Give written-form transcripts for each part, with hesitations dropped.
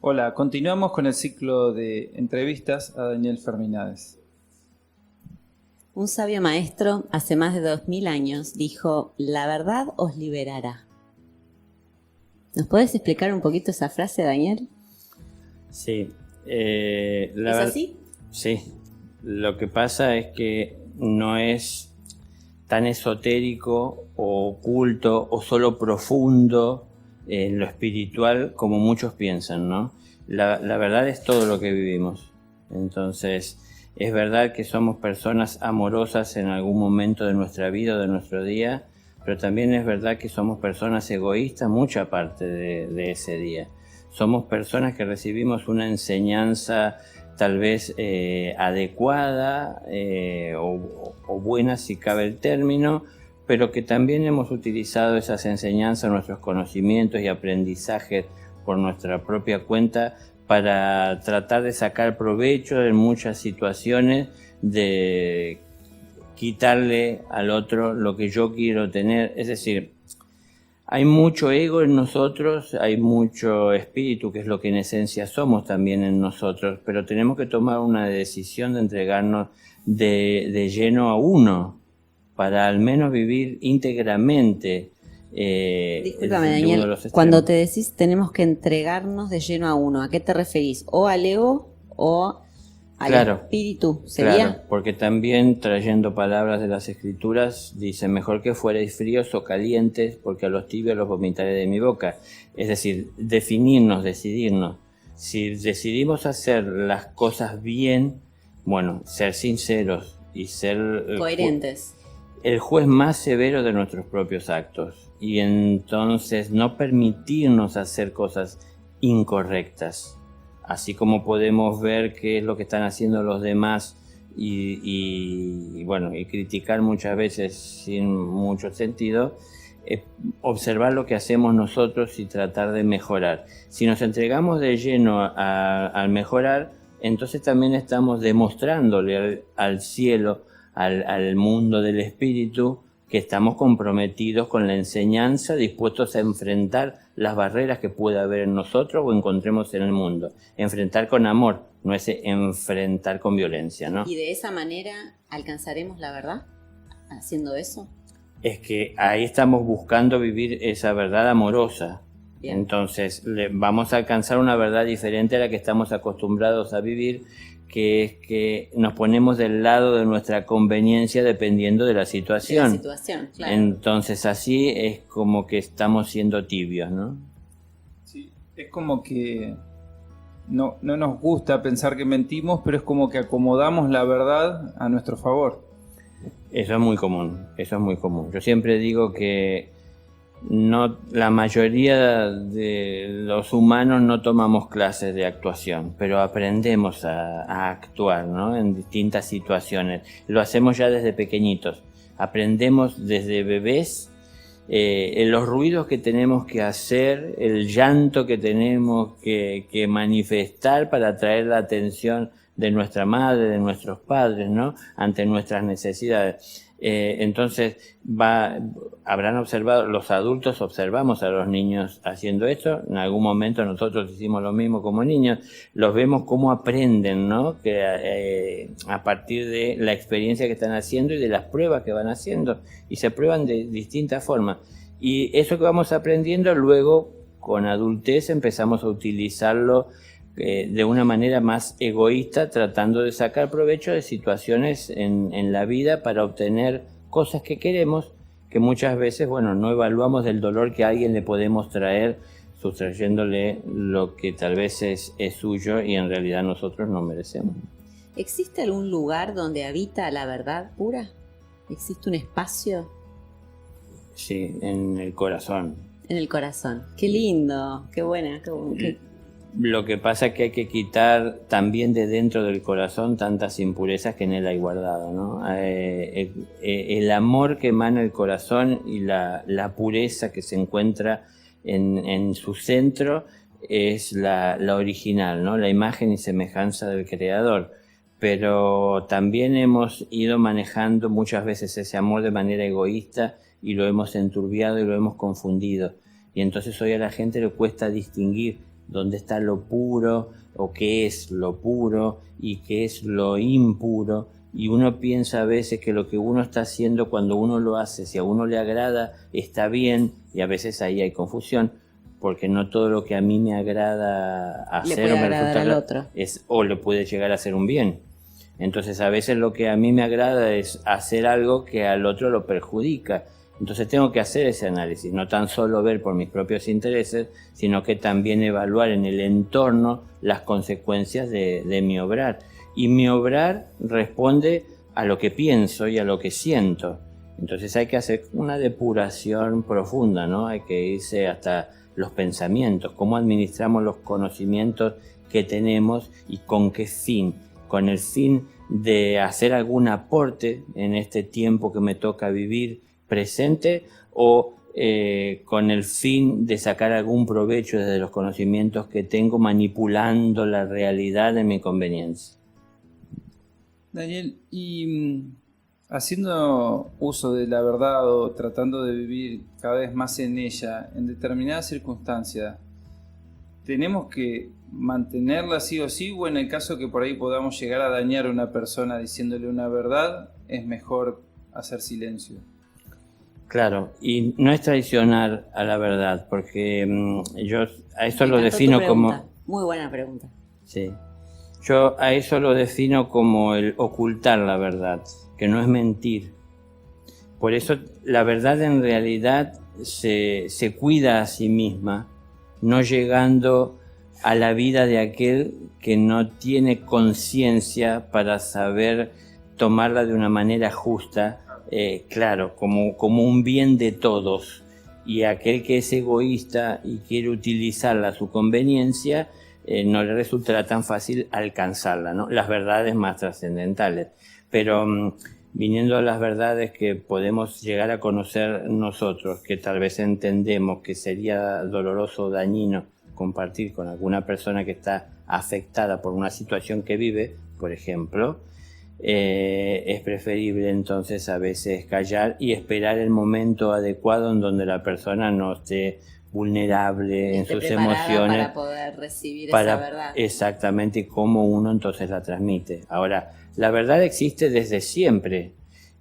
Hola, continuamos con el ciclo de entrevistas a Daniel Ferminades. Un sabio maestro, hace más de 2000 años, dijo: la verdad os liberará. ¿Nos podés explicar un poquito esa frase, Daniel? Sí. ¿Es así? Sí. Lo que pasa es que no es tan esotérico o oculto o solo profundo en lo espiritual como muchos piensan, ¿no? La verdad es todo lo que vivimos. Entonces, es verdad que somos personas amorosas en algún momento de nuestra vida o de nuestro día, pero también es verdad que somos personas egoístas mucha parte de ese día. Somos personas que recibimos una enseñanza tal vez adecuada o buena si cabe el término, pero que también hemos utilizado esas enseñanzas, nuestros conocimientos y aprendizajes por nuestra propia cuenta para tratar de sacar provecho en muchas situaciones, de quitarle al otro lo que yo quiero tener. Es decir, hay mucho ego en nosotros, hay mucho espíritu, que es lo que en esencia somos también en nosotros, pero tenemos que tomar una decisión de entregarnos de lleno a uno, para al menos vivir íntegramente. Discúlpame, Daniel, cuando te decís tenemos que entregarnos de lleno a uno, ¿a qué te referís? ¿O al ego o al espíritu? ¿Sería? Claro, porque también, trayendo palabras de las Escrituras, dice: mejor que fuerais fríos o calientes, porque a los tibios los vomitaré de mi boca. Es decir, definirnos, decidirnos. Si decidimos hacer las cosas bien, bueno, ser sinceros y ser coherentes. El juez más severo de nuestros propios actos, y entonces no permitirnos hacer cosas incorrectas, así como podemos ver qué es lo que están haciendo los demás y criticar muchas veces sin mucho sentido. Observar lo que hacemos nosotros y tratar de mejorar. Si nos entregamos de lleno al mejorar, entonces también estamos demostrándole al cielo, al mundo del espíritu, que estamos comprometidos con la enseñanza, dispuestos a enfrentar las barreras que pueda haber en nosotros o encontremos en el mundo. Enfrentar con amor, no es enfrentar con violencia, ¿no? ¿Y de esa manera alcanzaremos la verdad haciendo eso? Es que ahí estamos buscando vivir esa verdad amorosa. Bien. Entonces vamos a alcanzar una verdad diferente a la que estamos acostumbrados a vivir, que es que nos ponemos del lado de nuestra conveniencia dependiendo de la situación. De la situación, claro. Entonces así es como que estamos siendo tibios, ¿no? Sí, es como que no nos gusta pensar que mentimos, pero es como que acomodamos la verdad a nuestro favor. Eso es muy común, eso es muy común. Yo siempre digo que la mayoría de los humanos no tomamos clases de actuación, pero aprendemos a actuar, ¿no? En distintas situaciones. Lo hacemos ya desde pequeñitos. Aprendemos desde bebés los ruidos que tenemos que hacer, el llanto que tenemos que manifestar para atraer la atención de nuestra madre, de nuestros padres, ¿no? Ante nuestras necesidades. Entonces habrán observado, los adultos observamos a los niños haciendo esto. En algún momento nosotros hicimos lo mismo como niños. Los vemos cómo aprenden, ¿no? Que a partir de la experiencia que están haciendo y de las pruebas que van haciendo, y se prueban de distintas formas. Y eso que vamos aprendiendo, luego con adultez empezamos a utilizarlo de una manera más egoísta, tratando de sacar provecho de situaciones en la vida para obtener cosas que queremos, que muchas veces, no evaluamos del dolor que a alguien le podemos traer, sustrayéndole lo que tal vez es suyo y en realidad nosotros no merecemos. ¿Existe algún lugar donde habita la verdad pura? ¿Existe un espacio? Sí, en el corazón. En el corazón. Qué lindo, qué buena. Lo que pasa es que hay que quitar también de dentro del corazón tantas impurezas que en él hay guardado, ¿no? El amor que emana el corazón y la pureza que se encuentra en su centro es la original, ¿no? La imagen y semejanza del Creador. Pero también hemos ido manejando muchas veces ese amor de manera egoísta y lo hemos enturbiado y lo hemos confundido. Y entonces hoy a la gente le cuesta distinguir dónde está lo puro o qué es lo puro y qué es lo impuro. Y uno piensa a veces que lo que uno está haciendo cuando uno lo hace, si a uno le agrada, está bien, y a veces ahí hay confusión, porque no todo lo que a mí me agrada hacer o me resulta al otro o le puede llegar a hacer un bien. Entonces a veces lo que a mí me agrada es hacer algo que al otro lo perjudica. Entonces tengo que hacer ese análisis, no tan solo ver por mis propios intereses, sino que también evaluar en el entorno las consecuencias de mi obrar. Y mi obrar responde a lo que pienso y a lo que siento. Entonces hay que hacer una depuración profunda, ¿no? Hay que irse hasta los pensamientos, cómo administramos los conocimientos que tenemos y con qué fin. Con el fin de hacer algún aporte en este tiempo que me toca vivir presente o con el fin de sacar algún provecho desde los conocimientos que tengo manipulando la realidad de mi conveniencia. Daniel, y haciendo uso de la verdad o tratando de vivir cada vez más en ella, en determinadas circunstancias, ¿tenemos que mantenerla sí o sí? O en el caso que por ahí podamos llegar a dañar a una persona diciéndole una verdad, es mejor hacer silencio. Claro, y no es traicionar a la verdad, porque yo a eso lo defino como... Muy buena pregunta. Sí. Yo a eso lo defino como el ocultar la verdad, que no es mentir. Por eso la verdad en realidad se cuida a sí misma, no llegando a la vida de aquel que no tiene conciencia para saber tomarla de una manera justa, claro, como un bien de todos. Y aquel que es egoísta y quiere utilizarla a su conveniencia, no le resultará tan fácil alcanzarla, ¿no? Las verdades más trascendentales. Pero viniendo a las verdades que podemos llegar a conocer nosotros, que tal vez entendemos que sería doloroso o dañino compartir con alguna persona que está afectada por una situación que vive, por ejemplo, es preferible entonces a veces callar y esperar el momento adecuado en donde la persona no esté vulnerable en sus emociones para poder recibir esa verdad. Exactamente, y cómo uno entonces la transmite. Ahora, la verdad existe desde siempre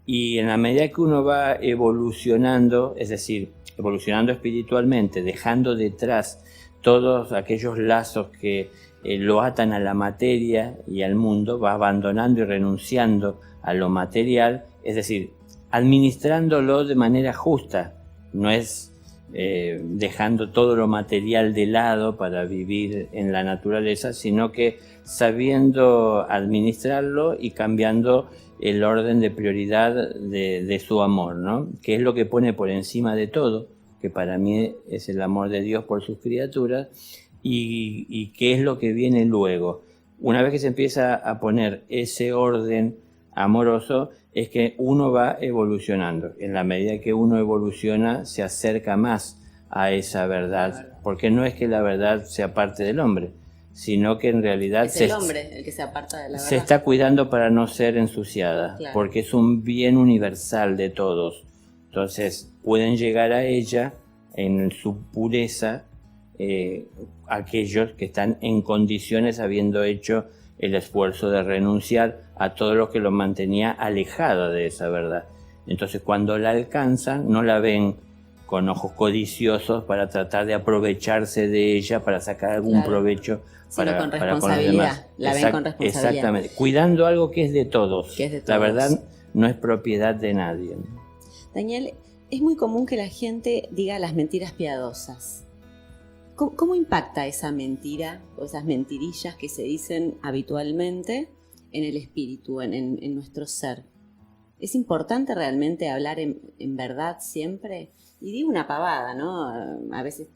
y en la medida que uno va evolucionando, es decir, evolucionando espiritualmente, dejando detrás todos aquellos lazos que lo atan a la materia y al mundo, va abandonando y renunciando a lo material, es decir, administrándolo de manera justa, no es dejando todo lo material de lado para vivir en la naturaleza, sino que sabiendo administrarlo y cambiando el orden de prioridad de su amor, ¿no? Que es lo que pone por encima de todo, que para mí es el amor de Dios por sus criaturas, y qué es lo que viene luego. Una vez que se empieza a poner ese orden amoroso, es que uno va evolucionando. En la medida que uno evoluciona, se acerca más a esa verdad, porque no es que la verdad sea parte del hombre, sino que en realidad es el hombre el que se aparta de la verdad. Se está cuidando para no ser ensuciada, claro, porque es un bien universal de todos. Entonces pueden llegar a ella en su pureza aquellos que están en condiciones, habiendo hecho el esfuerzo de renunciar a todo lo que lo mantenía alejada de esa verdad. Entonces cuando la alcanzan, no la ven con ojos codiciosos para tratar de aprovecharse de ella, para sacar algún provecho para con los demás. La ven con responsabilidad. Exactamente, cuidando algo que es de todos. Que es de todos. La verdad no es propiedad de nadie. Daniel, es muy común que la gente diga las mentiras piadosas. ¿Cómo impacta esa mentira o esas mentirillas que se dicen habitualmente en el espíritu, en nuestro ser? ¿Es importante realmente hablar en verdad siempre? Y digo una pavada, ¿no? A veces,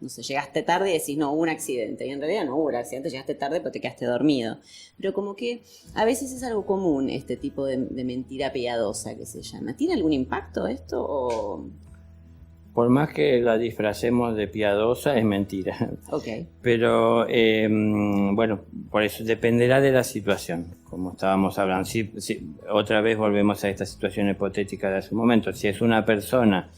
no sé, llegaste tarde y decís, no, hubo un accidente. Y en realidad no hubo un accidente, llegaste tarde pero te quedaste dormido. Pero como que a veces es algo común este tipo de mentira piadosa que se llama. ¿Tiene algún impacto esto o...? Por más que la disfracemos de piadosa, es mentira. Okay. Pero, bueno, por eso dependerá de la situación, como estábamos hablando. Si otra vez volvemos a esta situación hipotética de hace un momento. Si es una persona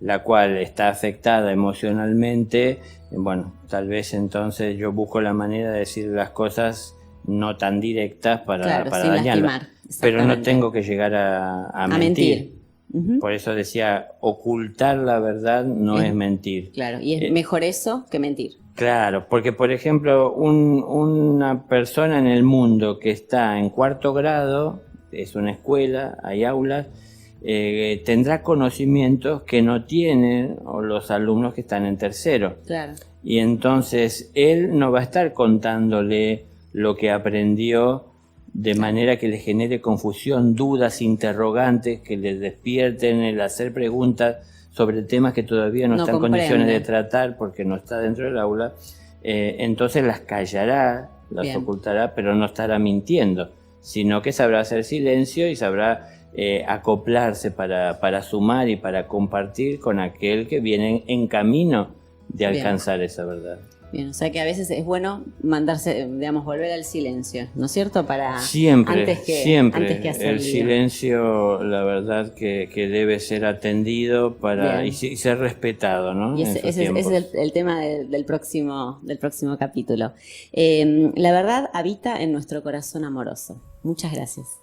la cual está afectada emocionalmente, bueno, tal vez entonces yo busco la manera de decir las cosas no tan directas para sin dañarla. lastimar. Pero no tengo que llegar a mentir. Uh-huh. Por eso decía, ocultar la verdad no es mentir. Claro, y es mejor eso que mentir. Claro, porque por ejemplo, una persona en el mundo que está en 4º grado, es una escuela, hay aulas, tendrá conocimientos que no tienen los alumnos que están en 3º. Claro. Y entonces él no va a estar contándole lo que aprendió de manera que le genere confusión, dudas, interrogantes, que le despierten el hacer preguntas sobre temas que todavía no está en condiciones de tratar porque no está dentro del aula. Entonces las callará, las ocultará, pero no estará mintiendo, sino que sabrá hacer silencio y sabrá acoplarse para sumar y para compartir con aquel que viene en camino de alcanzar esa verdad. Bien, o sea que a veces es bueno mandarse, digamos, volver al silencio, ¿no es cierto? Para siempre antes que hacer el silencio, la verdad que debe ser atendido y ser respetado, ¿no? Y ese es el tema del próximo capítulo. La verdad habita en nuestro corazón amoroso. Muchas gracias.